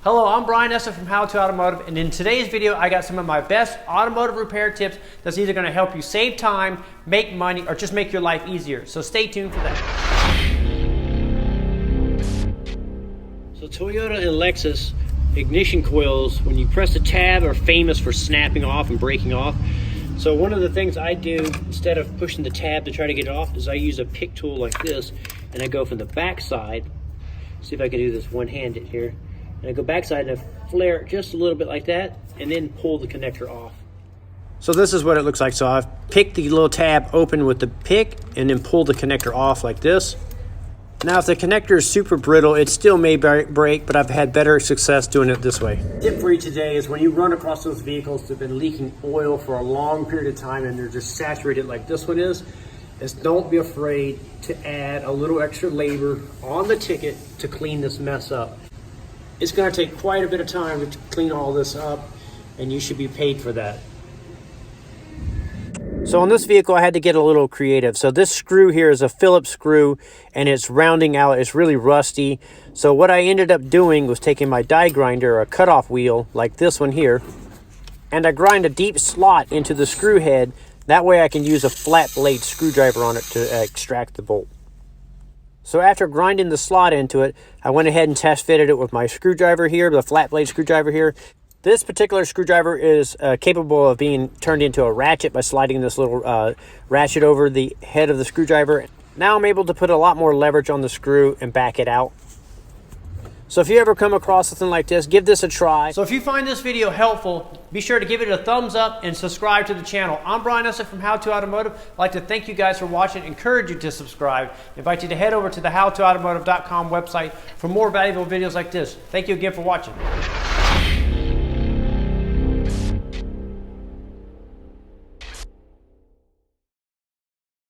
Hello, I'm Brian Esser from How to Automotive, and in today's video I got some of my best automotive repair tips that's either going to help you save time, make money, or just make your life easier. So stay tuned for that. So Toyota and Lexus ignition coils, when you press the tab, are famous for snapping off and breaking off. So one of the things I do, instead of pushing the tab to try to get it off, is I use a pick tool like this, and I go from the back side. See if I can do this one-handed here. And I go backside and I flare it just a little bit like that, and then pull the connector off. So this is what it looks like. So I've picked the little tab open with the pick and then pull the connector off like this. Now if the connector is super brittle, it still may break, but I've had better success doing it this way. Tip for you today is when you run across those vehicles that have been leaking oil for a long period of time and they're just saturated like this one is don't be afraid to add a little extra labor on the ticket to clean this mess up. It's going to take quite a bit of time to clean all this up, and you should be paid for that. So on this vehicle, I had to get a little creative. So this screw here is a Phillips screw, and it's rounding out. It's really rusty. So what I ended up doing was taking my die grinder, or a cutoff wheel, like this one here, and I grind a deep slot into the screw head. That way I can use a flat blade screwdriver on it to extract the bolt. So after grinding the slot into it, I went ahead and test fitted it with my screwdriver here, the flat blade screwdriver here. This particular screwdriver is capable of being turned into a ratchet by sliding this little ratchet over the head of the screwdriver. Now I'm able to put a lot more leverage on the screw and back it out. So if you ever come across something like this, give this a try. So if you find this video helpful, be sure to give it a thumbs up and subscribe to the channel. I'm Brian Esser from How to Automotive. I'd like to thank you guys for watching, encourage you to subscribe, invite you to head over to the howtoautomotive.com website for more valuable videos like this. Thank you again for watching.